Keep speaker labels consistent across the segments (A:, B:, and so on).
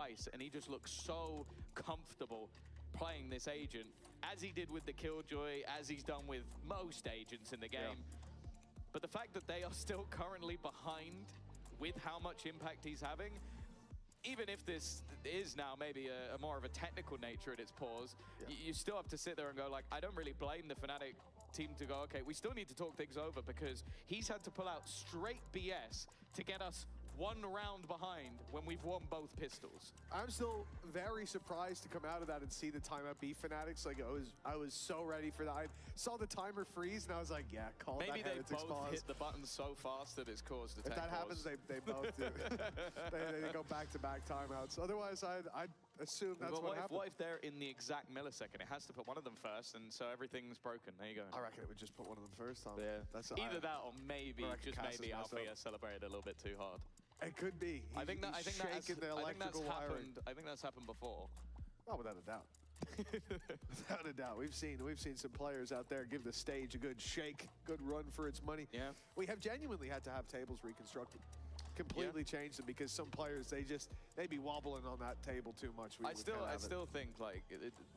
A: twice, and he just looks so comfortable playing this agent, as he did with the Killjoy, as he's done with most agents in the game. But the fact that they are still currently behind with how much impact he's having, even if this is now maybe a more of a technical nature at its pause, you still have to sit there and go like, I don't really blame the FNATIC team to go, okay, we still need to talk things over, because he's had to pull out straight BS to get us one round behind when we've won both pistols.
B: I'm still very surprised to come out of that and see the timeout be FNATIC's. Like, I was so ready for that. I saw the timer freeze and I was like, yeah, call
A: Maybe
B: that
A: they both
B: pause.
A: hit the button so fast that it's caused a
B: If that happens, they both do. they go back-to-back timeouts. Otherwise, I'd assume that's what happened.
A: What if they're in the exact millisecond? It has to put one of them first, and so everything's broken. There you go.
B: I reckon it would just put one of them first, Tom.
A: Yeah.
B: That's
A: Either that or maybe, just
B: Cass
A: maybe
B: has messed
A: Althea celebrated a little bit too hard.
B: It could be.
A: I think that's
B: wiring.
A: I think that's happened before.
B: Oh, without a doubt. Without a doubt. We've seen some players out there give the stage a good shake, good run for its money.
A: Yeah.
B: We have genuinely had to have tables reconstructed. Completely changed them, because some players, they be wobbling on that table too much.
A: I still think like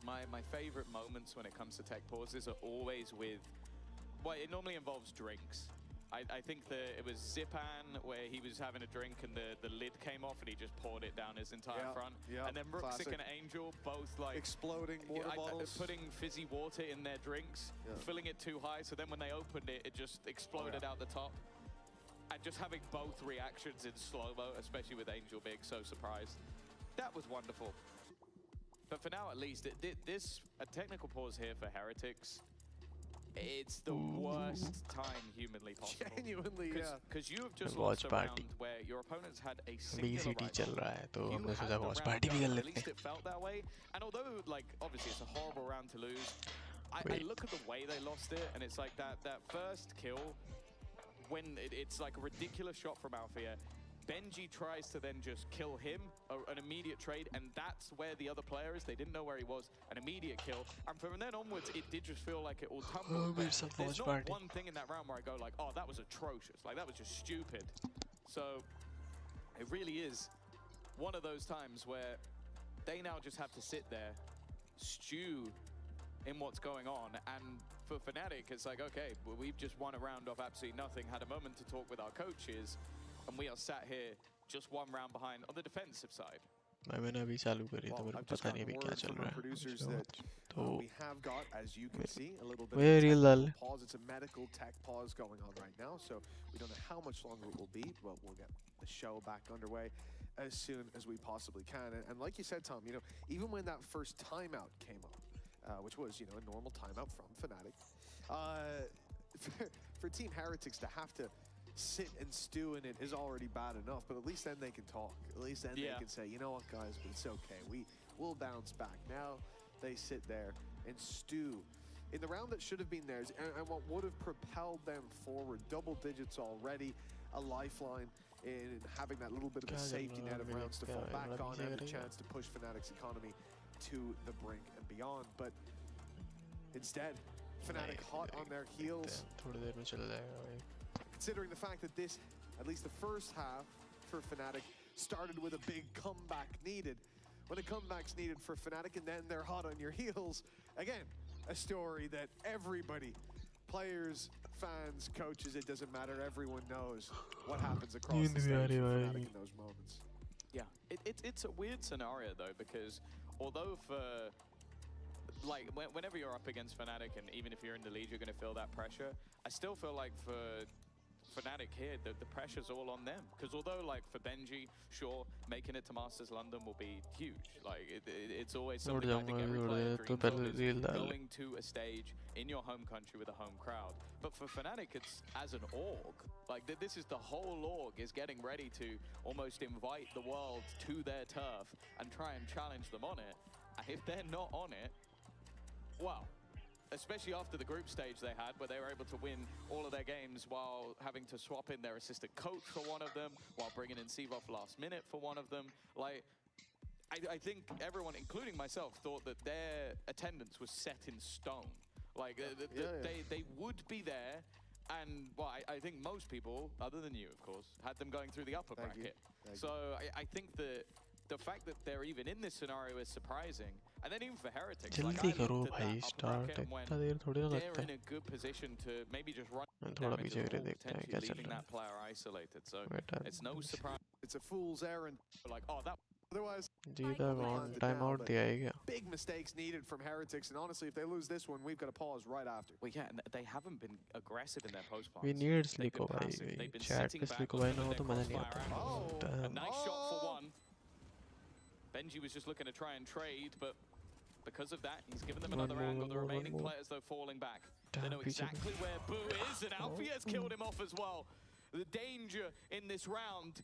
A: my favorite moments when it comes to tech pauses are always with, well, it normally involves drinks. I think that it was Zipan where he was having a drink and the lid came off and he just poured it down his entire front. And then Rooksik and Angel both like
B: exploding water bottles,
A: putting fizzy water in their drinks, filling it too high, so then when they opened it, it just exploded out the top. And just having both reactions in slow-mo, especially with Angel being so surprised, that was wonderful. But for now, at least, a technical pause here for Heretics. It's the worst time humanly possible.
B: Genuinely,
A: Because you have just lost a round where your opponents had a singular
C: VCT चल रहा है, तो हमने
A: had
C: सोचा
A: the
C: watch
A: round
C: party भी
A: done,
C: कर
A: at
C: लेते
A: least
C: हैं.
A: it felt that way. And although, like, obviously it's a horrible round to lose, I look at the way they lost it, and it's like that first kill, when it's like a ridiculous shot from Althea. Benji tries to then just kill him, an immediate trade, and that's where the other player is. They didn't know where he was, an immediate kill. And from then onwards, it did just feel like it all tumbled. There's not one thing in that round where I go like, oh, that was atrocious. Like, that was just stupid. So it really is one of those times where they now just have to sit there, stew in what's going on. And for FNATIC, it's like, okay, well, we've just won a round off absolutely nothing, had a moment to talk with our coaches, and we are sat here just one round behind on the defensive side.
C: मैंने अभी चालू करी तो मेरे को पता नहीं अभी क्या चल रहा है. तो
B: we have got, as you can see, a little bit
C: very
B: of
C: lull.
B: a pause. It's a medical tech pause going on right now, so we don't know how much longer it will be, but we'll get the show back underway as soon as we possibly can. And like you said, Tom, you know, even when that first timeout came up, which was, you know, a normal timeout from FNATIC, for Team Heretics to have to sit and stew in it is already bad enough, but at least then they can talk. At least then they can say, you know what, guys, it's okay. We'll bounce back. Now they sit there and stew in the round that should have been theirs, and what would have propelled them forward, double digits already, a lifeline in having that little bit of a safety net of rounds to fall back on, and a chance to push FNATIC's economy to the brink and beyond. But instead, FNATIC hot on their heels. Considering the fact that this, at least the first half for FNATIC, started with a big comeback needed. When a comeback's needed for FNATIC and then they're hot on your heels, again, a story that everybody, players, fans, coaches, it doesn't matter, everyone knows what happens across the stage for FNATIC in those moments.
A: Yeah, it's a weird scenario though, because although for, like, whenever you're up against FNATIC, and even if you're in the lead, you're going to feel that pressure, I still feel like for FNATIC here, the pressure's all on them. Because although, like, for Benji, sure, making it to Masters London will be huge. Like, it's always something I think every player dreams of, is going to a stage in your home country with a home crowd. But for FNATIC, it's as an org. Like, this is the whole org is getting ready to almost invite the world to their turf and try and challenge them on it. And if they're not on it, well, especially after the group stage they had, where they were able to win all of their games while having to swap in their assistant coach for one of them, while bringing in Sivov last minute for one of them. Like, I think everyone, including myself, thought that their attendance was set in stone. Like, they would be there, and, well, I think most people, other than you, of course, had them going through the upper bracket. So I think that the fact that they're even in this scenario is surprising. And then even for Heretics, like
C: जल्दी
A: I
C: करो
A: looked at
C: भाई
A: that upper
C: start
A: bracket and
C: इतना
A: when
C: देर थोड़ी ना
A: they're
C: लगता
A: in
C: है
A: a good position to maybe just run
C: थोड़ा
A: them into
C: पीछे
A: the
C: करके
A: wall,
C: देखते हैं
A: potentially
C: क्या चल
A: leaving
C: रहा
A: that player isolated. So
C: बेटा
A: it's no surprise.
B: It's a fool's errand.
A: Like, oh, that
B: Otherwise,
C: जीता कौन
B: the
C: time
B: now,
C: out
B: but
C: दिया है क्या
B: big mistakes needed from Heretics, and honestly, if they lose this one, we've got to pause right after.
A: well, yeah, and they haven't been aggressive in their post
C: we
A: plans.
C: need
A: They've
C: Slicko
A: been
C: भाई
A: passive. They've been
C: chat
A: sitting
C: पे
A: back,
C: Slicko भाई ना
A: looking
C: हो
A: at
C: तो
A: their
C: मजा नहीं
A: crossfire
C: आता
A: angles. A
C: Damn.
A: nice shot for one. Benji was just looking to try and trade, but because of that, he's given them another angle. The remaining players, though, falling back. They know exactly where Boo is, and Alfia's killed him off as well. The danger in this round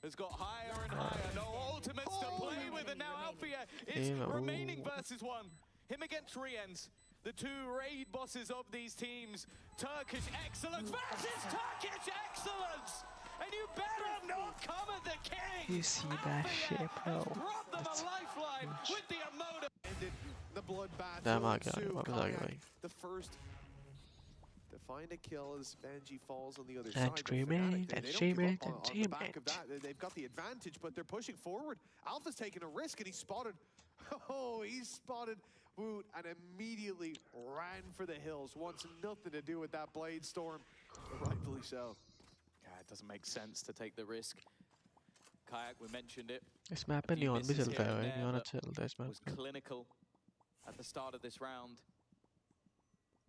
A: has got higher and higher. No ultimates to play with, and now Alfia is remaining versus one. Him against Riens, the two raid bosses of these teams. Turkish excellence versus Turkish excellence! And you better not come at the king!
C: You see that shit, bro?
A: Brought them a lifeline with the emotive.
B: Ended the bloodbath.
C: Damn,
B: will
C: I got it.
B: ensue.
C: What was I
B: Kayak,
C: going?
B: the first to find a kill as Benji falls on the other
C: And
B: side. But
C: streaming,
B: Fnatic,
C: and
B: they don't
C: streaming,
B: give up
C: and
B: on the back of
C: streaming.
B: that. They've got the advantage, but they're pushing forward. Alpha's taking a risk, and he spotted. Oh, he spotted Woot and immediately ran for the hills. Wants nothing to do with that blade storm. Rightfully so.
A: Yeah, it doesn't make sense to take the risk. Kayak, we mentioned it.
C: इस map
A: A
C: पे
A: few
C: neon भी
A: misses
C: चलता
A: here
C: है
A: and
C: भाई
A: there,
C: neon
A: but
C: अच्छा चलता है इस मैप
A: was
C: पे
A: clinical at the start of this round.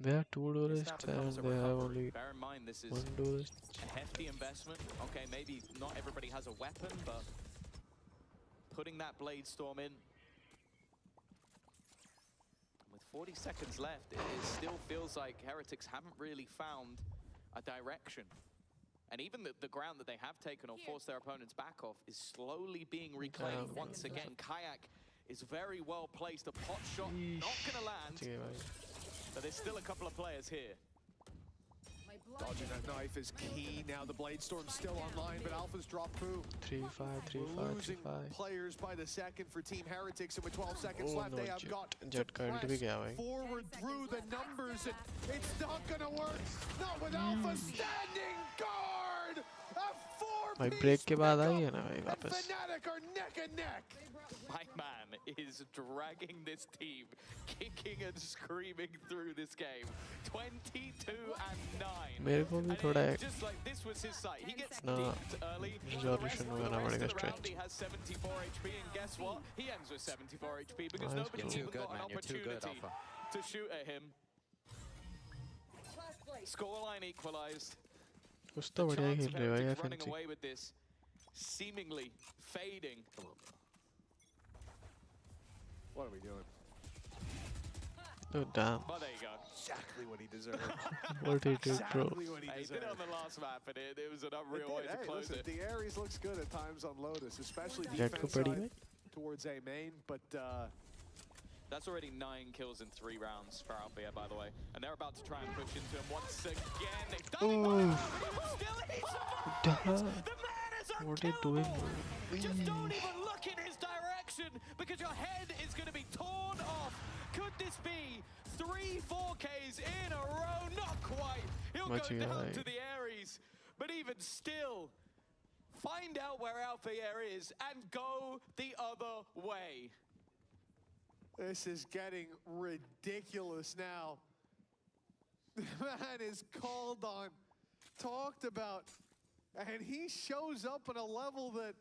C: they have two
A: Yes,
C: duelists
A: that becomes
C: and
A: a
C: they have
A: recovery.
C: only
A: Bear in mind, this is
C: one duelist
A: a hefty investment. Okay, maybe not everybody has a weapon, but putting that blade storm in. With 40 seconds left, it still feels like Heretics haven't really found a direction. And even the ground that they have taken or forced their opponents back off is slowly being reclaimed once again. Kayak is very well placed. A pot shot not going to land,
C: ठीक है भाई
A: but there's still a couple of players here.
B: Dodging that knife is key. Now the blade storm's still online, but Alpha's dropped Poo.
C: 3-5
B: We're losing
C: 3-5
B: players by the second for Team Heretics, and with 12 seconds
C: Oh,
B: left,
C: no,
B: they have got to
C: Jet का ult भी
B: press
C: गया भाई
B: forward through the numbers, and it's not gonna work. Not with Alpha standing guard. A
C: भाई
B: 4-piece
C: break के बाद आई
B: pickup,
C: है ना भाई
B: and
C: वापस
B: Fnatic are neck and neck.
A: My man is dragging this team, kicking and screaming through this game. 22-9.
C: मेरे को भी
A: And
C: थोड़ा
A: just like this was his site. He gets
C: No,
A: dipped early. For the
C: resolution
A: rest
C: होना
A: of
C: पड़ेगा
A: the round,
C: stretch.
A: he has 74 HP, and guess what? He ends with 74 HP because
C: Nice,
A: nobody
C: bro.
A: even
D: You're too good,
A: got an
D: man. You're too good,
A: opportunity
D: Alpha.
A: to shoot at him. Scoreline equalized.
C: कुछ तो बढ़िया
A: Chance
C: खेल
A: of
C: रहे भाई
A: Heretics running
C: FNATIC
A: away with this, seemingly fading.
B: What are we doing?
C: oh damn
A: Well, there you go.
B: Exactly what he deserved.
C: what he did bro
B: Exactly what he
A: He did it on
B: deserved.
A: the last map, and it was an
B: It
A: unreal
B: did.
A: way to
B: Hey,
A: close
B: listen,
A: it.
B: the Ares looks good at times on Lotus, especially
C: Jet को
B: defense
C: पड़ी
B: side
C: भाई
B: towards A main, but
A: That's already 9 kills in 3 rounds for Alfia, by the way. And they're about to try and push into him once again. They've done it,
C: Ooh.
A: but he was still he survived.
C: Duh.
A: The man is
C: what are you doing
A: unkillable. Just don't even look in his direction, because your head is going to be torn off. Could this be 3-4Ks in a row? Not quite. He'll go
C: Much
A: down
C: right.
A: to the Ares. But even still, find out where Alfia is and go the other way.
B: this is getting ridiculous now. The man is called on, talked about, and he shows up on a level that,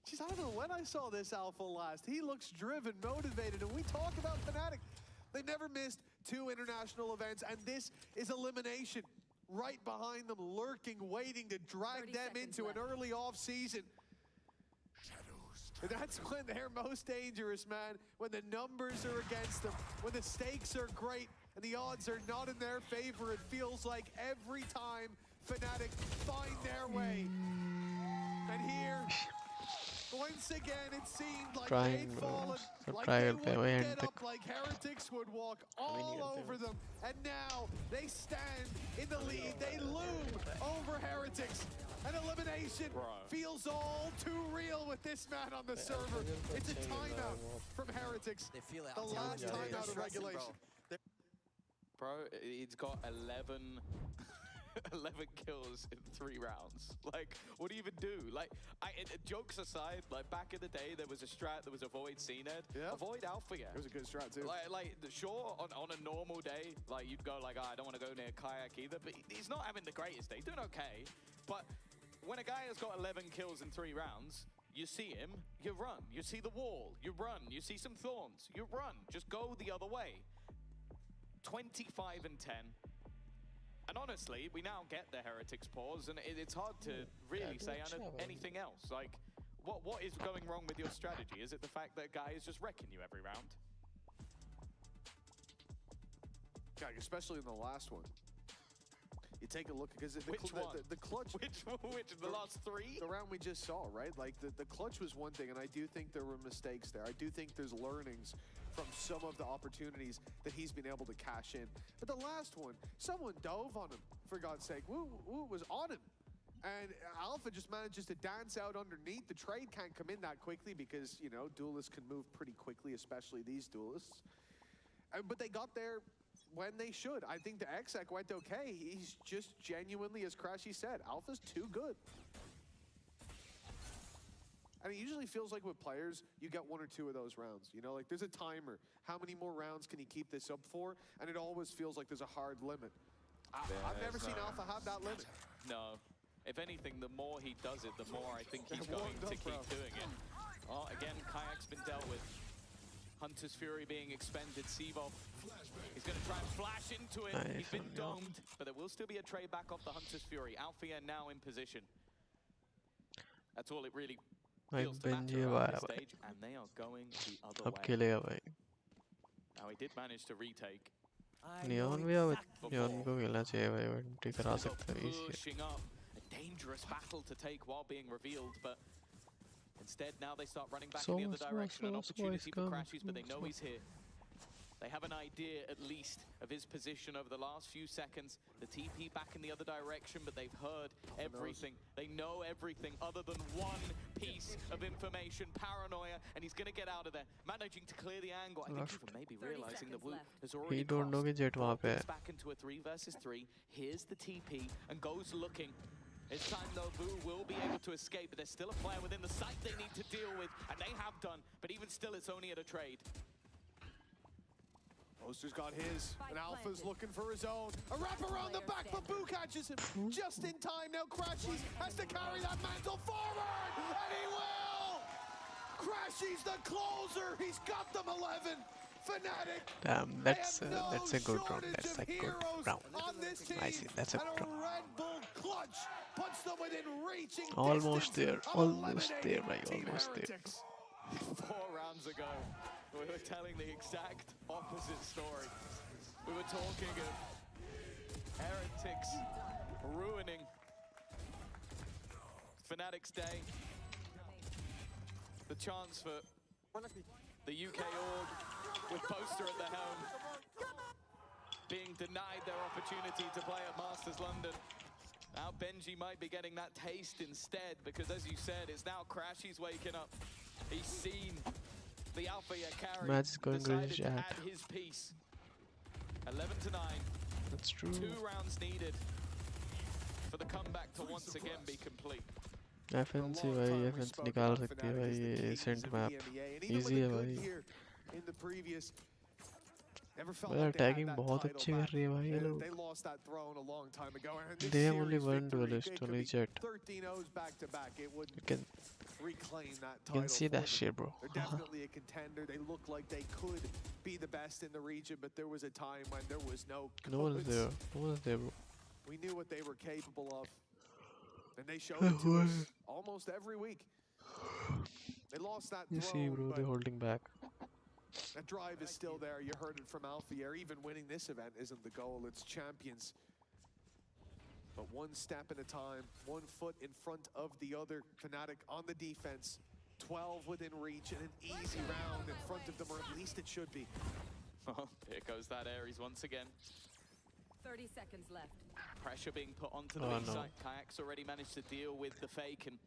B: geez, I don't know when I saw this Alpha last. He looks driven, motivated, and we talk about Fnatic. They never missed 2 international events, and this is elimination. Right behind them, lurking, waiting to drag them into an early off-season. That's when they're most dangerous, man. When the numbers are against them, when the stakes are great and the odds are not in their favor, it feels like every time Fnatic find their way. And here, once again, it seemed like
C: Trying,
B: they'd fallen,
C: so
B: like
C: try
B: they
C: करते हैं
B: would
C: भाई
B: get
C: end
B: up,
C: तक
B: like Heretics would walk all over them. And now they stand in the lead. They loom over Heretics. An elimination feels all too real with this man on the server. It's a timeout from Heretics.
D: They feel it.
B: The last timeout of regulation.
A: Bro, he's got 11 11 kills in 3 rounds. Like, what do you even do? Like, jokes aside, like back in the day, there was a strat that was avoid CNED, avoid Alpha.
B: It was a good strat too.
A: Like sure, on a normal day, like you'd go like, oh, I don't want to go near Kayak either, but he's not having the greatest day. He's doing okay, but when a guy has got 11 kills in 3 rounds, you see him, you run. You see the wall, you run. You see some thorns, you run. Just go the other way. 25 and 10. And honestly, we now get the Heretics pause, and it's hard to really say anything else. Like, what is going wrong with your strategy? Is it the fact that a guy is just wrecking you every round?
B: Yeah, especially in the last one. You take a look, because the clutch...
A: Which, the last 3?
B: The round we just saw, right? Like, the clutch was one thing, and I do think there were mistakes there. I do think there's learnings from some of the opportunities that he's been able to cash in. But the last one, someone dove on him, for God's sake. Woo was on him. And Alpha just manages to dance out underneath. The trade can't come in that quickly because, you know, duelists can move pretty quickly, especially these duelists. But they got there when they should. I think the Exec went okay. He's just genuinely, as Crashy said, Alpha's too good. And it usually feels like with players, you get 1 or 2 of those rounds. You know, like there's a timer. How many more rounds can you keep this up for? And it always feels like there's a hard limit. I've never seen Alpha have that limit.
A: No. If anything, the more he does it, the more I think he's going to keep doing it. Oh, again, Kayak's been dealt with. Hunter's Fury being expended. Sivov, he's going to try and flash into it. He's been domed, but there will still be a trade back off the Hunter's Fury. Althea now in position. That's all it really feels to matter around this stage, and they are going the other way. Now he did manage to retake.
C: Neon भी अब Neon को खेलना चाहिए भाई, entry करा सकता है इसे.
A: Pushing up, a dangerous battle to take while being revealed, but instead now they start running back in the other direction. An opportunity for Crashies, but they know he's here. They have an idea, at least, of his position over the last few seconds. The TP back in the other direction, but they've heard everything. They know everything other than one piece of information. Paranoia, and he's going to get out of there. Managing to clear the angle. I think even maybe realizing that Wu has already crossed. Back into a 3 versus 3. Here's the TP, and goes looking. This time, though, Vu will be able to escape, but there's still a player within the site they need to deal with, and they have done. But even still, it's only at a trade.
B: Oster's got his, and Alpha's looking for his own. A wrap around the back, but Boo catches him just in time. Now Crashies has to carry that mantle forward, and he will! Crashies the closer, he's got them 11. FNATIC.
C: Damn, that's a good round. That's a good round. I see, that's a good round.
B: Red Bull clutch puts them within reaching
C: almost there, almost there, right? Almost there.
A: 4 rounds ago, we were telling the exact opposite story. We were talking of Heretics ruining FNATIC's day. The chance for the UK org with Poster at the helm being denied their opportunity to play at Masters London. Now Benji might be getting that taste instead, because as you said, it's now Crashy's waking up. He's seen the Alpha carry.
C: Match is going
A: decided
C: to
A: add his piece. 11 to 9.
C: That's true.
A: 2 rounds needed for the comeback to once again be complete.
C: FNC भाई, FNC निकाल सकती है भाई, ये Saint map easy है भाई. Attacking बहुत अच्छी कर रही है भाई ये लोग. They have only 1 duelist, only Jet. You can see that shit, bro.
B: They're definitely a contender. They look like they could be the best in the region, but there was a time when there was no
C: one's there. No one's there, bro.
B: We knew what they were capable of, and they showed it to us almost every week. They lost that
C: You see, bro, they're holding back.
B: That drive is still there. You heard it from Alpha. Even winning this event isn't the goal. It's champions. But one step at a time, 1 foot in front of the other. FNATIC on the defense. 12 within reach and an easy round in front of them, or at least it should be.
A: Oh, there goes that Ares once again.
D: 30 seconds left.
A: Pressure being put onto the B site. Kayak's already managed to deal with the fake, and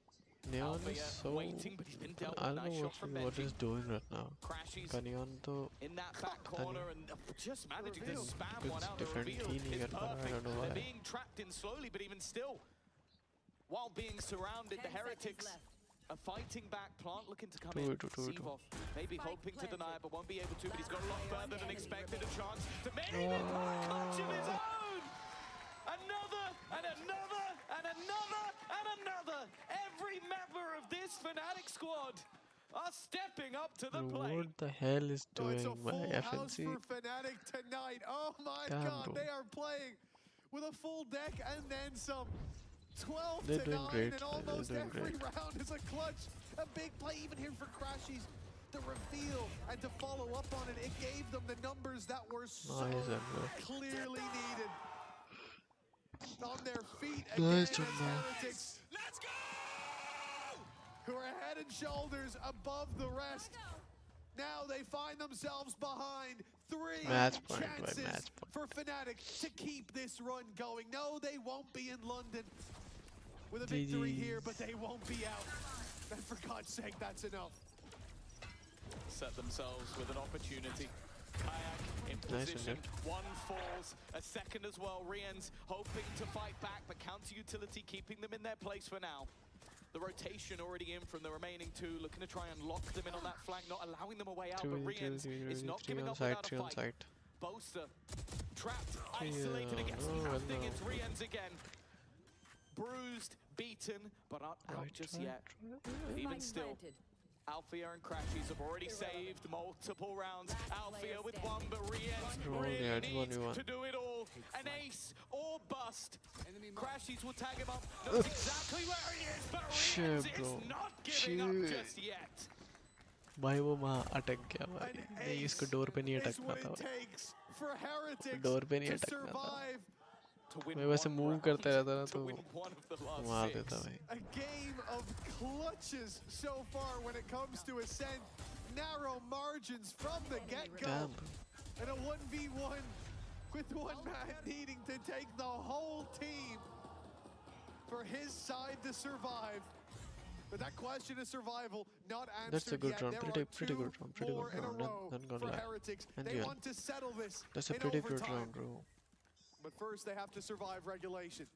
C: Neon
A: Alpha
C: is
A: yet
C: so.
A: waiting, but he's been dealt
C: I
A: with.
C: don't
A: Nice
C: know
A: shot from
C: what he's
A: Benji.
C: doing right now.
A: Crashes
C: Neon तो
A: in that back corner and just managing to
B: Reveal.
A: spam
C: कुछ
A: one out. The
C: different
A: reveal
C: ही नहीं
A: is
C: कर पा रहा. I
A: perfect.
C: don't know
A: They're
C: why.
A: being trapped in slowly, but even still, while being surrounded, the Heretics are fighting back. Plant looking to come in. Sivov maybe hoping to deny it, but won't be able to. But he's got a lot further than expected. A chance to maybe clutch of his own. Another and another and another and another. Every member of this FNATIC squad are stepping up to the plate.
C: What the hell is
B: So it's a
C: doing my
B: full house
C: FNC?
B: for FNATIC tonight. Oh my
C: Damn,
B: god,
C: bro.
B: they are playing with a full deck and then some. 12
C: They're
B: to
C: doing
B: 9
C: great.
B: and
C: They're
B: almost
C: doing
B: every
C: great.
B: round is a clutch. A big play even here for Crashies. The reveal and to follow up on it, it gave them the numbers that were so
C: Nice, Ember.
B: clearly needed. On their feet
C: Nice,
B: again as
C: Ember.
B: Heretics,
A: Let's go!
B: who are head and shoulders above the rest. Now they find themselves behind 3
C: Match point by
B: chances
C: match point.
B: for FNATIC to keep this run going. No, they won't be in London with a victory here, but they won't be out. And for God's sake, that's enough.
A: Set themselves with an opportunity. Kayak in
C: Nice
A: position.
C: one,
A: One falls, a second as well. Rien's hoping to fight back, but counter utility keeping them in their place for now. The rotation already in from the remaining 2, looking to try and lock them in on that flank, not allowing them a way out, but Rien's is not giving up without a
C: on
A: fight.
C: site.
A: Boaster trapped, isolated against nothing. It's Rien's again. Bruised, beaten, but not out just yet. Even still, Althea and Crashies have already saved multiple rounds. Althea with one, but Rien's really needs to do it all. An ace or bust. Crashies will tag him up. Knows exactly where he is, but Rien's is not giving up just yet.
C: भाई वो वहाँ अटक गया भाई. नहीं इसको door पे नहीं अटकना था भाई. डोर पे नहीं अटकना था. मैं वैसे मूव करते रहता ना तो मार देता भाई.
B: A game of clutches so far when it comes to Ascent. Narrow margins from the get-go.
C: Damn.
B: And a 1v1 with one man needing to take the whole team for his side to survive. But that question of survival not answered
C: That's a good
B: yet.
C: round.
B: There
C: Pretty
B: are
C: good
B: two
C: round. Pretty
B: more
C: good
B: in a
C: round.
B: row
C: None gonna
B: for
C: lie.
B: Heretics.
C: And
B: They
C: yeah.
B: want to settle this
C: That's a
B: in
C: pretty good
B: overtime.
C: round, bro.
B: But first they have to survive regulation.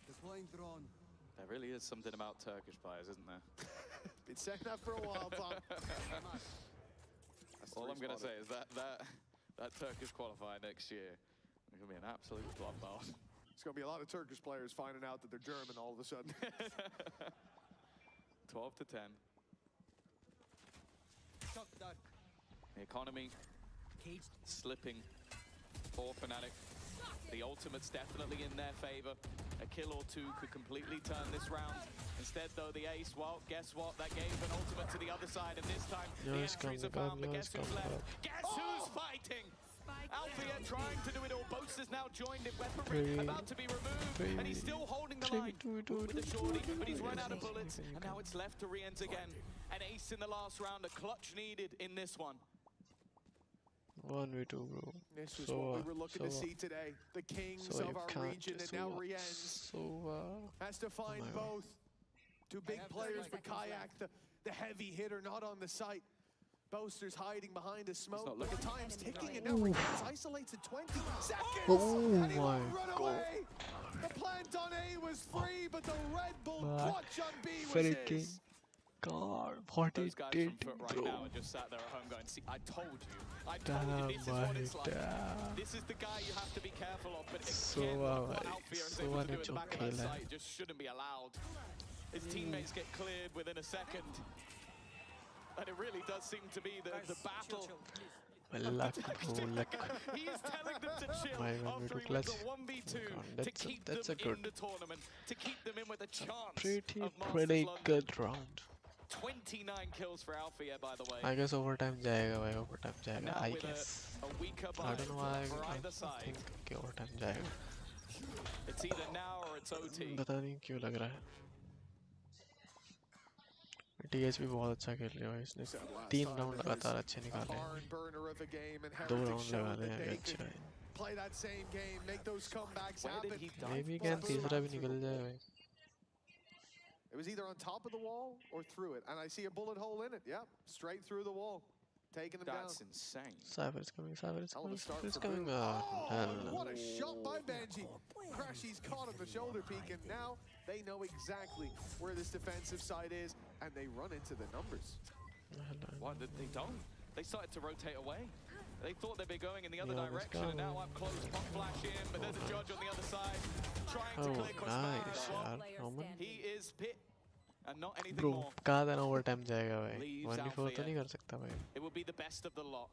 D: Deploying drone.
A: There really is something about Turkish players, isn't there?
B: Been saying that for a while, Tom.
A: All I'm going to say is that Turkish qualifier next year is going to be an absolute bloodbath.
B: It's going to be a lot of Turkish players finding out that they're German all of a sudden.
A: 12 to 10.
D: Shock dart.
A: The economy
D: Caged.
A: slipping for FNATIC. The ultimate's definitely in their favor. A kill or 2 could completely turn this round. Instead, though, the ace, well, guess what? That gave an ultimate to the other side, and this time the entries are found, but guess who's left? Guess who's fighting? Althea trying to do it all. Boaster's now joined it. Weaponry about to be removed, and he's still holding the line with the shorty, but he's run out of bullets, and now it's left to Rien's again. An ace in the last round, a clutch needed in this one.
C: 1v2, bro.
B: This was what we were looking to see today. The kings of our region, and now Rien's has to find both. Two big players, but Kayak, the heavy hitter, not on the site. Boaster's hiding behind a smoke, but the time's ticking, and now Rien's isolates in 20 seconds, and he won't run away. The plant on A was free, but the Red Bull clutch on B was his.
C: God,
A: Those guys from Foot right now are just sat there at home going, see, I told you, this is what it's like. This is the guy you have to be careful of, but again, what Althea is able to do at the back of that site just shouldn't be allowed. His teammates get cleared within a second. And it really does seem to be the battle.
C: Luck, bro, luck.
A: He is telling them to chill
C: My
A: after he wins a 1v2 to keep them in the tournament, to keep them in with a chance
C: Pretty
A: of Masters London.
C: good round.
A: 29 kills for Althea, by the way.
C: I guess overtime जाएगा भाई, overtime जाएगा.
A: Now
C: I
A: with
C: guess.
A: a weaker
C: I
A: buy
C: don't know why
A: for
C: I
A: either side.
C: think कि overtime जाएगा.
A: It's either now or it's OT.
C: पता नहीं क्यों लग रहा है. TS भी बहुत अच्छा खेल रहा है इसने. 3 राउंड लगातार अच्छे निकाले. 2 राउंड लगा ले अच्छा है.
B: Play that same game, make those comebacks
A: Where did
B: happen.
A: he die?
C: Maybe can तीसरा भी निकल जाए भाई.
B: It was either on top of the wall or through it. And I see a bullet hole in it. Yep, straight through the wall. Taking them
A: That's
B: down.
A: insane.
C: Cypher is coming, Cypher is
B: Hell of a
C: coming,
B: start
C: Cypher is
B: for
C: coming.
B: Boom.
C: Hell.
B: What a shot by Benji. Crashy's caught on the shoulder peak, and now they know exactly where this defensive side is, and they run into the numbers.
A: What, they don't? They started to rotate away. They thought they'd be going in the other
C: Yeah,
A: direction, and now up close, pop flash in, but there's a judge on the other side trying to
C: Oh,
A: clear Koshmar.
C: nice, yaar. Roman.
A: He is pit, and not anything
C: Bro,
A: more.
C: कहाँ देना overtime जाएगा भाई?
A: Leaves
C: 1v4 तो
A: Alpha
C: नहीं कर सकता भाई.
A: It will be the best of the lot.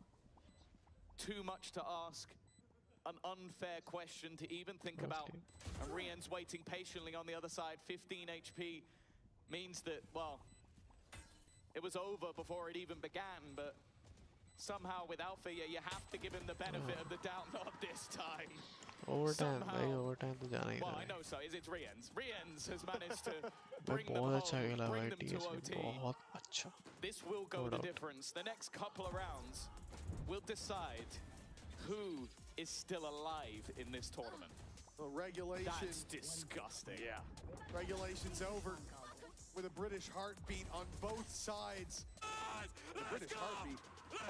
A: Too much to ask. An unfair question to even think about. And Rien's waiting patiently on the other side. 15 HP means that, well, it was over before it even began, but somehow with Alpha, you have to give him the benefit of the doubt. Not this time.
C: Overtime
A: Somehow.
C: भाई, overtime तो जाना ही
A: Well,
C: था
A: I
C: भाई.
A: know so. It's Rien's. Rien's has managed to
C: भाई
A: bring them
C: बहुत अच्छा
A: home,
C: खेला
A: bring
C: भाई
A: them to
C: TS ने,
A: OT.
C: बहुत अच्छा.
A: This will go
C: No
A: the
C: doubt.
A: difference. The next couple of rounds will decide who is still alive in this tournament.
B: Well, regulation.
A: That's disgusting. Yeah.
B: Regulation's over with a British heartbeat on both sides. The British heartbeat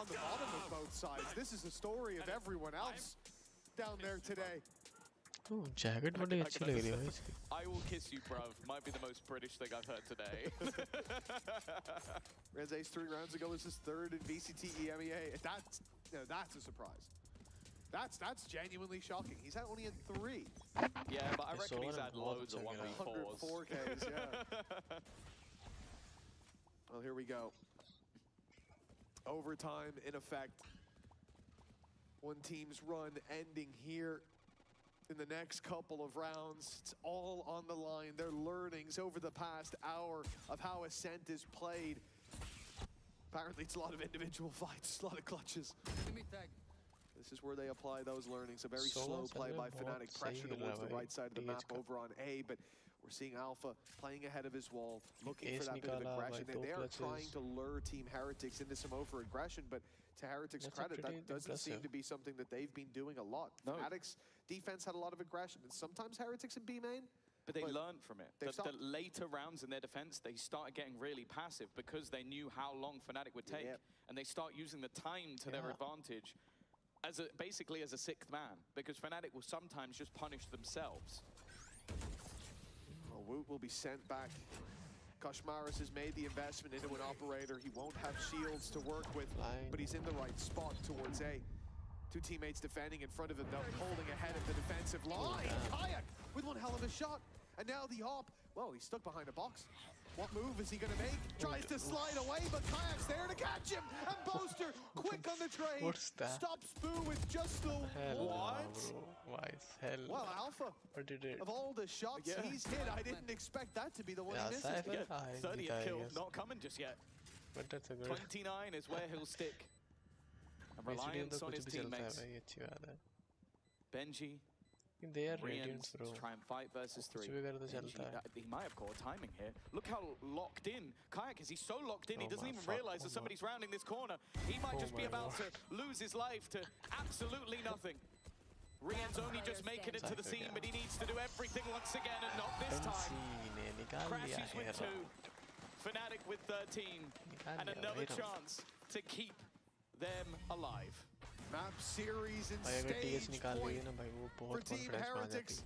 B: on the bottom of both sides. This is the story of everyone else down there today.
C: Oh, jacket बड़ी अच्छी लग रही है भाई इसकी.
A: I will kiss you, bruv. Might be the most British thing I've heard today.
B: Reds Ace 3 rounds ago was his third in VCT EMEA. That's a surprise. That's genuinely shocking. He's only in 3.
A: Yeah, but I
C: It's
A: reckon he's
C: over
A: had
C: and
A: loads of
C: over.
A: 1v4s.
B: 104 Ks, yeah. Well, here we go. Overtime in effect. One team's run ending here in the next couple of rounds. It's all on the line. Their learnings over the past hour of how Ascent is played. Apparently it's a lot of individual fights, a lot of clutches.
D: Enemy tag.
B: This is where they apply those learnings. A very
C: So
B: slow play by
C: बहुत
B: FNATIC,
C: सही
B: pressure
C: खेल
B: towards
C: रहा
B: the
C: है
B: right side of the
C: TH
B: map
C: का.
B: over on A, but we're seeing Alpha playing ahead of his wall, looking
C: Ace
B: for that bit of
C: निकाला
B: aggression.
C: भाई,
B: They
C: दो
B: are
C: clutches.
B: trying to lure Team Heretics into some over-aggression, but to Heretics'
C: That's
B: credit,
C: pretty
B: that doesn't seem
C: impressive.
B: to be something that they've been doing a lot.
A: No.
B: FNATIC's defense had a lot of aggression, and sometimes Heretics in B main.
A: But they
B: But
A: learned from it.
B: they've
A: The
B: stopped.
A: later rounds in their defense, they started getting really passive because they knew how long FNATIC would take.
B: Yep.
A: And they start using the time to their
C: Yeah.
A: advantage basically as a sixth man, because FNATIC will sometimes just punish themselves.
B: Well, Woot will be sent back. Koshmaris has made the investment into an operator. He won't have shields to work with,
C: Fine.
B: but he's in the right spot towards A. Two teammates defending in front of him, though, holding ahead of the defensive line. Kayak with one hell of a shot. And now the hop. Well, he's stuck behind a box. What move is he going to make? Tries to slide away, but Kayak's there to catch him. And Boaster, quick on the trade.
C: What's that?
B: Stops Boo with just the
C: Hell
B: what?
C: nah, bro. Why is hell?
B: Well, Alpha,
C: What did it?
B: of all the shots
A: Yeah.
B: he's hit, I didn't expect that to be the one
C: Yeah,
B: he misses.
C: Cypher.
A: Yeah,
C: Ah,
A: 30th
C: I
A: kill
C: guess.
A: not coming just yet.
C: But that's a good.
A: 29 is where he'll stick. And
C: VCT
A: reliance
C: तो
A: on
C: कुछ
A: his
C: भी चलता है
A: teammates.
C: भाई, अच्छी बात है.
A: Benji,
C: They are
A: Rien's
C: radiant, bro.
A: to try and fight versus 3.
C: कुछ भी कर तो
A: Benji,
C: चलता है.
A: he might have caught timing here. Look how locked in. Kayak is, he's so locked in, he
C: Oh
A: doesn't
C: my
A: even
C: fuck,
A: realize
C: oh
A: that
C: my-
A: somebody's rounding this corner. He might
C: Oh
A: just be
C: my
A: about
C: lord.
A: to lose his life to absolutely nothing. Rien's only just making it to the scene, but he needs to do everything once again, and not this time.
C: Fancy ने निकाल दिया
A: Crashes
C: है
A: with 2, FNATIC with 13,
C: निकाल
A: and
C: दिया
A: another
C: भाई
A: chance to keep them alive.
B: Map series and
C: भाई अगर TS
B: stage
C: निकाल
B: point
C: लेगी ना भाई वो
B: for
C: बहुत
B: Team
C: कॉन्फिडेंस में आ जाती
B: Heretics.
C: है.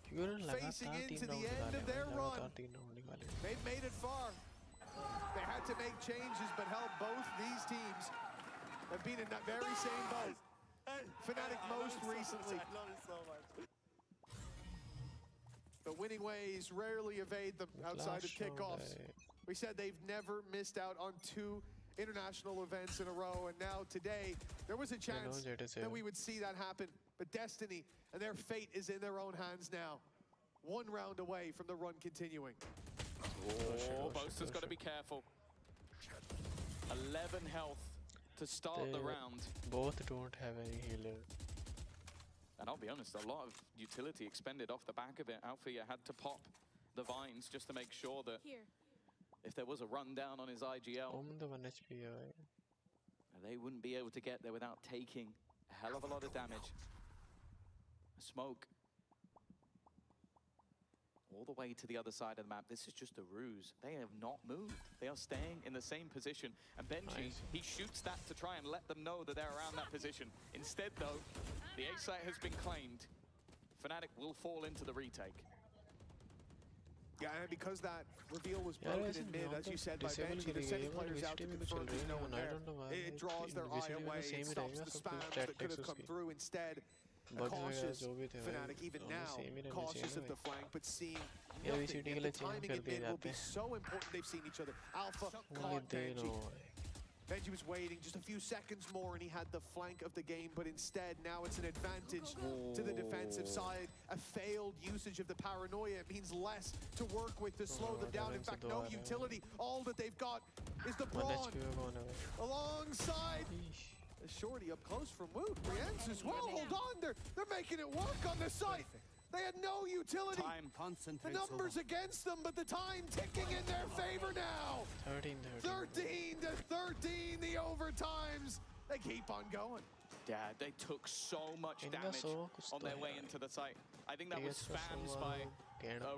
C: क्योंकि उन्होंने
B: Facing
C: लगातार
B: into
C: 3
B: the
C: राउंड
B: end
C: निकाले
B: of their
C: भाई,
B: run.
C: लगातार 3 राउंड निकाले.
B: They've made it far. They had to make changes, but hell, both these teams have been in that very same boat. FNATIC most recently. The winning ways rarely evade them outside of
C: Last round
B: kickoffs.
C: है.
B: We said they've never missed out on 2 international events in a row, and now today, there was a chance that we would see that happen. But Destiny and their fate is in their own hands now. 1 round away from the run continuing.
A: Oh, Boaster's got to be careful. 11 health to start the round.
C: Both don't have any healer.
A: And I'll be honest, a lot of utility expended off the back of it. Alfia had to pop the vines just to make sure that if there was a rundown on his IGL,
C: Omen तो 1 HP है भाई.
A: they wouldn't be able to get there without taking a hell of a lot of damage. Smoke. all the way to the other side of the map. This is just a ruse. They have not moved. They are staying in the same position. And Benji, he shoots that to try and let them know that they're around that position. Instead, though, the A site has been claimed. FNATIC will fall into the retake.
B: Yeah, and because that reveal was broken in mid, as you said, by Benji, they're sending players out to confirm there's no one there. It draws their eye away, it stops the spams that could have come through. Instead, a cautious FNATIC, even now, cautious at the flank, but seeing nothing. And the timing in mid will be so important. They've seen each other. Alpha caught Benji. Benji was waiting just a few seconds more and he had the flank of the game, but instead now it's an advantage to the defensive side. A failed usage of the paranoia. It means less to work with to slow them down. In fact, no utility. All that they've got is the brawn. Alongside a shorty up close from Woot. Rienz as well. Hold on, they're making it work on the site. They had no utility. The numbers against them, but the time ticking in their favor now. 13 to 13, the overtimes. They keep on going.
A: Yeah, they took so much damage on their way into the site. I think that was spams by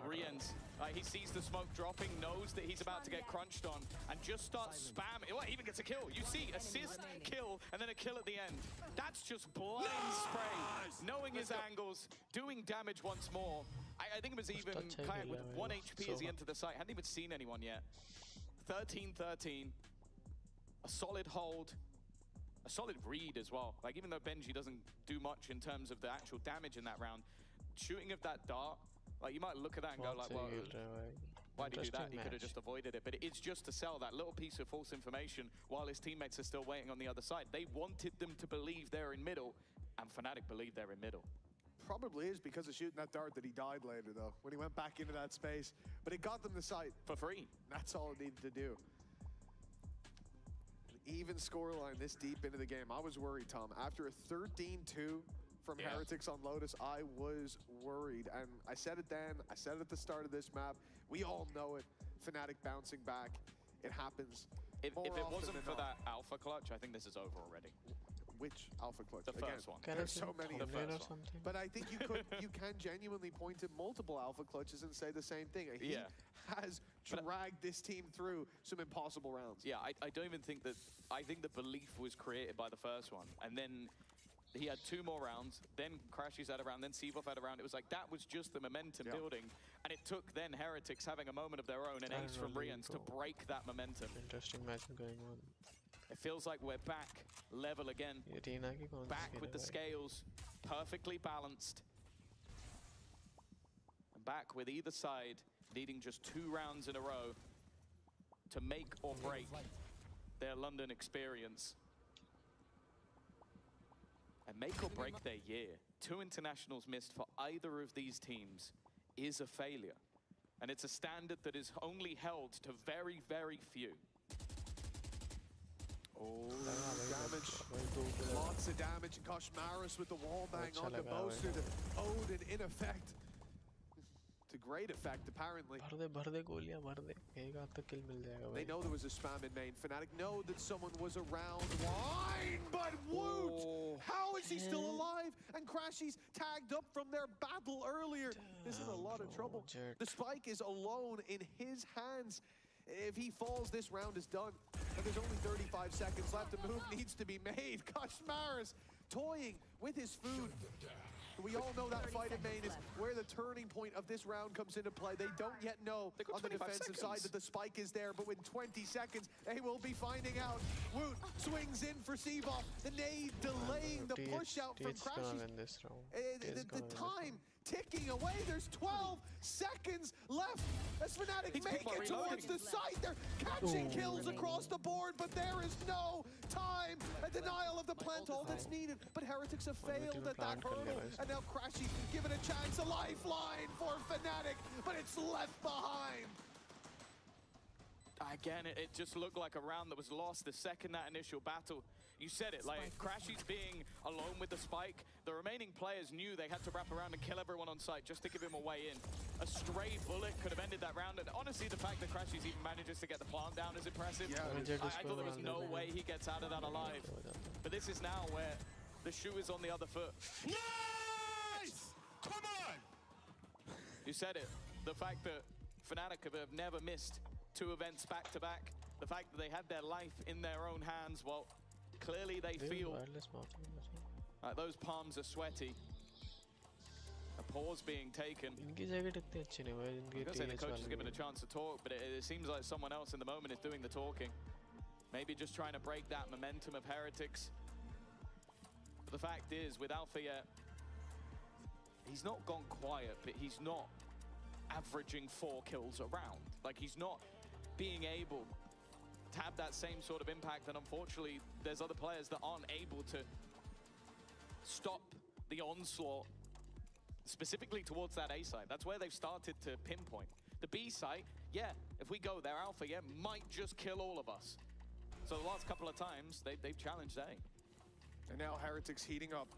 A: Rienz. He sees the smoke dropping, knows that he's about to get crunched on, and just starts spamming. Well, even gets a kill. You see, assist, kill, and then a kill at the end. That's just blind spray, knowing his angles, doing damage once more. I think it was even Kayak with 1 HP as he entered the site. Hadn't even seen anyone yet. 13-13, a solid hold. A solid read as well. Like, even though Benji doesn't do much in terms of the actual damage in that round, shooting of that dart, like, you might look at that and go like, well, why did he do that? He could have just avoided it. But it's just to sell that little piece of false information while his teammates are still waiting on the other side. They wanted them to believe they're in middle, and FNATIC believe they're in middle.
B: Probably is because of shooting that dart that he died later, though, when he went back into that space. But it got them the site.
A: For free.
B: That's all it needed to do. Even scoreline this deep into the game. I was worried, Tom. After a 13-2 from Heretics on Lotus, I was worried. And I said it then, I said it at the start of this map. We all know it. FNATIC bouncing back. It happens.
A: If it wasn't for that alpha clutch, I think this is over already.
B: Which alpha clutch?
A: The first one.
B: There's so many of them.
C: Something.
B: But I think you can genuinely point to multiple alpha clutches and say the same thing. He has dragged this team through some impossible rounds.
A: Yeah, I don't even think that... I think the belief was created by the first one. And then he had 2 more rounds, then Crashies had a round, then Seavoff had a round. It was like, that was just the momentum building. And it took then Heretics having a moment of their own, an ace from Rienz to break that momentum.
C: Interesting match going on.
A: It feels like we're back level again. Back with the scales, perfectly balanced. And back with either side needing just 2 rounds in a row to make or break their London experience. And make or break their year. 2 internationals missed for either of these teams is a failure. And it's a standard that is only held to very, very few.
B: Oh, damage. Lots of damage. And Koshmaris with the wall bang on the Boaster. The Odin in effect. To great effect, apparently. They know there was a spam in main. FNATIC know that someone was around line, but Woot! How is he still alive? And Crashies tagged up from their battle earlier. Is in a lot of trouble. The spike is alone in his hands. If he falls, this round is done. And there's only 35 seconds left. A move needs to be made. Koshmaris toying with his food. We all know that fight in main is where the turning point of this round comes into play. They don't yet know on the defensive side that the spike is there, but within 20 seconds, they will be finding out. Woot swings in for Seavoff. The nade delaying the push out from Crashies. The time ticking away. There's 12 seconds left as FNATIC make it towards the site. They're catching kills across the board, but there is no time. A denial of the plant hold that's needed, but Heretics have failed at that hurdle. And now Crashy given a chance, a lifeline for FNATIC, but it's left behind.
A: Again, it just looked like a round that was lost the second that initial battle. You said it, like Crashies being alone with the spike. The remaining players knew they had to wrap around and kill everyone on site just to give him a way in. A stray bullet could have ended that round. And honestly, the fact that Crashies even manages to get the plant down is impressive. Yeah, I thought there was no way he gets out of that alive. But this is now where the shoe is on the other foot.
E: Nice! Come on!
A: You said it. The fact that FNATIC have never missed 2 events back-to-back, the fact that they had their life in their own hands, well, clearly they feel like those palms are sweaty. A pause being taken. I was going to say the coach is given a chance to talk, but it seems like someone else in the moment is doing the talking. Maybe just trying to break that momentum of Heretics. But the fact is, with Alpha yet, he's not gone quiet, but he's not averaging 4 kills around. Like, he's not being able to have that same sort of impact, and unfortunately, there's other players that aren't able to stop the onslaught, specifically towards that A site. That's where they've started to pinpoint. The B site, yeah, if we go there, Alpha, yeah, might just kill all of us. So the last couple of times, they've challenged A.
B: And now Heretics heating up,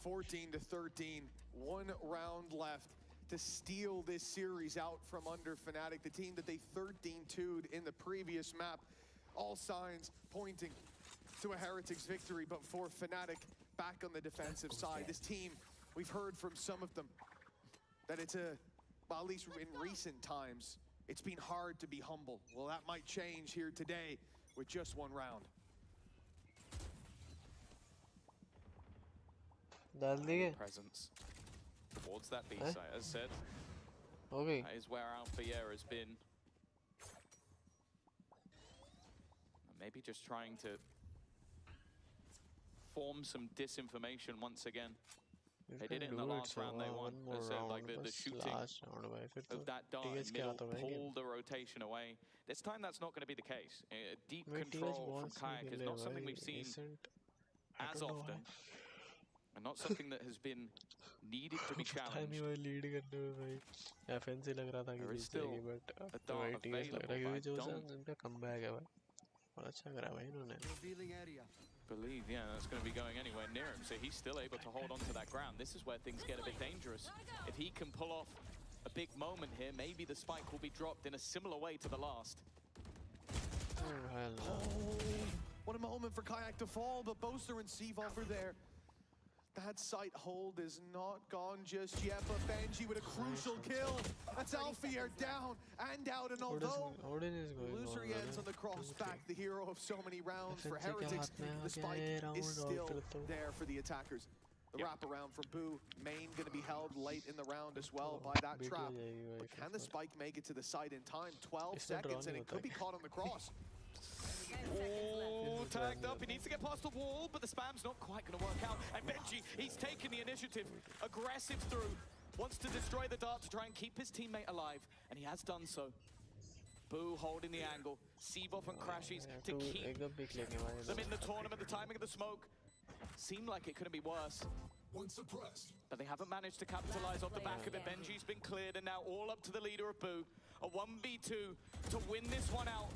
B: 14-13, 1 round left to steal this series out from under FNATIC, the team that they 13-2'd in the previous map. All signs pointing to a Heretics victory, but for FNATIC, back on the defensive side. This team, we've heard from some of them that it's well, at least in recent times, it's been hard to be humble. Well, that might change here today with just 1 round.
A: Presence towards that B site, as said.
C: Okay.
A: That is where Alpha has been. Maybe just trying to form some disinformation once again. They did it in the last round they won. As said, like the shooting of that dart in middle pulled the rotation away. This time that's not going to be the case. Deep control from Kayak is not something we've seen as often. And not something that has been needed to be challenged. There is still a dart available.
D: Revealing area.
A: Believe, yeah, that's going to be going anywhere near him, so he's still able to hold on to that ground. This is where things get a bit dangerous. If he can pull off a big moment here, maybe the spike will be dropped in a similar way to the last.
B: Oh, what a moment for Kayak to fall, but Boaster and Seavolf are there. That site hold is not gone just yet, but Benji with a crucial kill. That's Alfier down and out, and although Illusory ends on the cross back, the hero of so many rounds for Heretics, the spike is still there for the attackers. The wraparound from Boo, Main gonna be held late in the round as well by that trap. But can the spike make it to the site in time? 12 seconds, and it could be caught on the cross.
A: Oh, tagged up. He needs to get past the wall, but the spam's not quite going to work out. And Benji, he's taken the initiative. Aggressive through. Wants to destroy the dart to try and keep his teammate alive. And he has done so. Boo holding the angle. Seavolf and Crashies to keep them in the tournament. The timing of the smoke seemed like it couldn't be worse. But they haven't managed to capitalize off the back of it. Benji's been cleared, and now all up to the leader of Boo. A 1v2 to win this one out.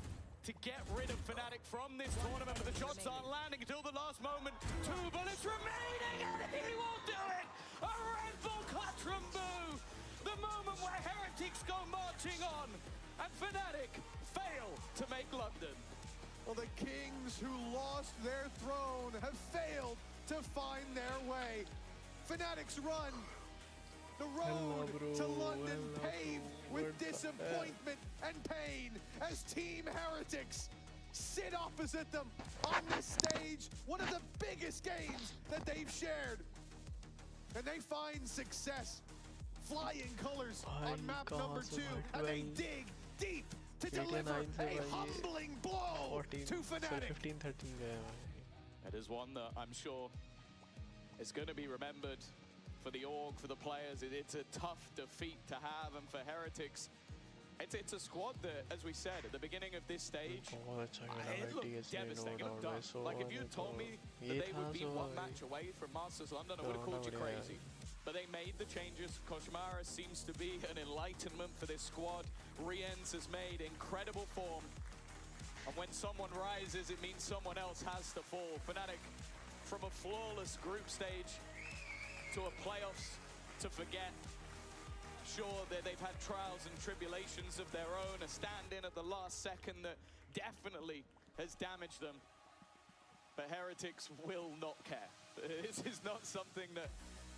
A: To get rid of FNATIC from this tournament, but the shots aren't landing until the last moment. 2 bullets remaining, and he won't do it! A Red Bull clutch from Boo! The moment where Heretics go marching on, and FNATIC fail to make London.
B: Well, the Kings who lost their throne have failed to find their way. FNATIC's run, the road to London paved with disappointment and pain as Team Heretics sit opposite them on this stage, one of the biggest games that they've shared. And they find success, flying colors on map number 2, and they dig deep to deliver a humbling blow to FNATIC.
A: That is one that I'm sure is going to be remembered for the org, for the players. It's a tough defeat to have, and for Heretics, it's a squad that, as we said at the beginning of this stage, it looked devastating. It looked done. Like, if you had told me that they would be 1 match away from Masters London, I would have called you crazy. But they made the changes. Koshimara seems to be an enlightenment for this squad. Riens has made incredible form. And when someone rises, it means someone else has to fall. FNATIC, from a flawless group stage to a playoffs to forget. Sure, they've had trials and tribulations of their own, a stand-in at the last second that definitely has damaged them. But Heretics will not care. This is not something that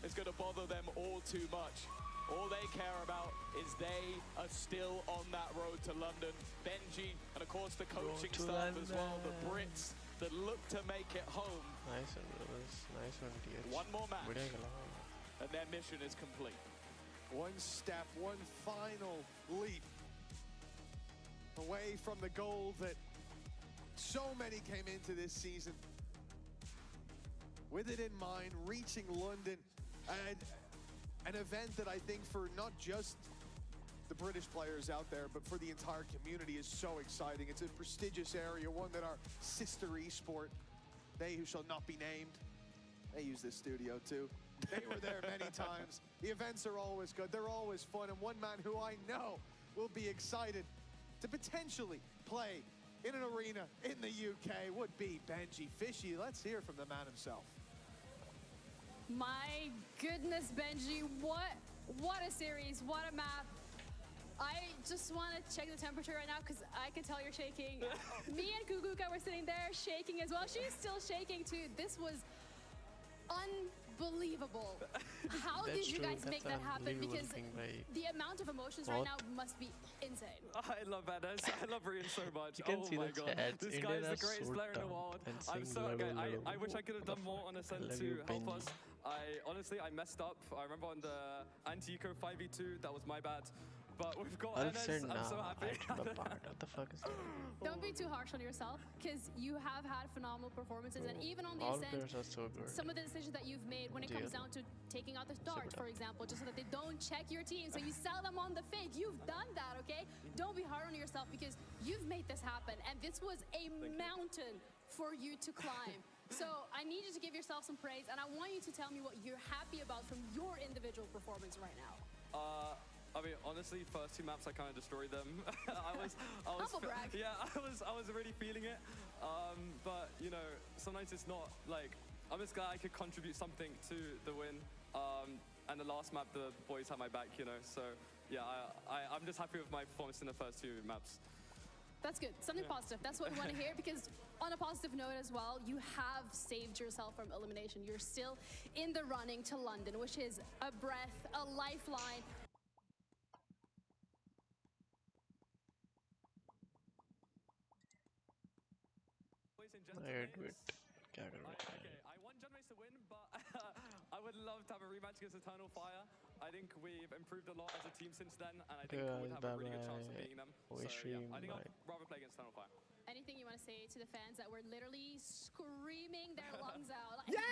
A: is going to bother them all too much. All they care about is they are still on that road to London. Benji, and of course the coaching staff as well, the Brits that look to make it home.
C: Nice one, brothers. Nice one, TH.
A: One more match,
C: बढ़िया खेला।
A: and their mission is complete.
B: One step, one final leap away from the goal that so many came into this season with it in mind, reaching London, and an event that I think for not just the British players out there, but for the entire community is so exciting. It's a prestigious area, one that our sister esport, they who shall not be named, they use this studio too. They were there many times. The events are always good, they're always fun, and one man who I know will be excited to potentially play in an arena in the UK would be Benji Fishy. Let's hear from the man himself.
E: My goodness, Benji, what a series, what a map. I just want to check the temperature right now because I can tell you're shaking. Me and Kukuka were sitting there shaking as well. She's still shaking too. This was unbelievable. How did you guys make that happen? Because the amount of emotions right now must be insane.
F: I love Enes. I love Rian so much.
C: You can
F: oh
C: see
F: my
C: the
F: god.
C: chats.
F: This
C: Indian
F: guy is
C: are
F: the greatest
C: so
F: player in the
C: dumb
F: world.
C: and
F: I'm so
C: sing
F: okay.
C: level.
F: I wish I could have done more on Ascent
C: Love
F: to
C: you,
F: help
C: Benji.
F: us. Honestly I messed up. I remember on the anti-eco 5v2, that was my bad. But we've got Enes. I'm so happy.
C: What the fuck is that?
E: Don't be too harsh on yourself because you have had phenomenal performances, and even on the
C: All
E: Ascent,
C: players are so good.
E: some of the decisions that you've made when it comes down to taking out the darts, for example, just so that they don't check your team, so you sell them on the fake. You've done that, okay? Don't be hard on yourself because you've made this happen, and this was a mountain for you to climb. So I need you to give yourself some praise, and I want you to tell me what you're happy about from your individual performance right now.
F: I mean, honestly, first two maps I kind of destroyed them. I was
E: Humble brag.
F: Yeah, I was really feeling it. But you know, sometimes it's not like I'm just glad I could contribute something to the win. And the last map, the boys had my back, you know. So yeah, I'm just happy with my performance in the first two maps.
E: That's good. Something positive. That's what we want to hear, because on a positive note as well, you have saved yourself from elimination. You're still in the running to London, which is a breath, a lifeline.
C: Wait. क्या कर रहा है?
F: Okay, I want Gen Race to win, but I would love to have a rematch against Eternal Fire. I think we've improved a lot as a team since then, and I think we would have a really good chance of beating them. So yeah, I think I'd rather play against Eternal Fire.
E: Anything you want to say to the fans that were literally screaming their lungs out? Like,
G: Yeah!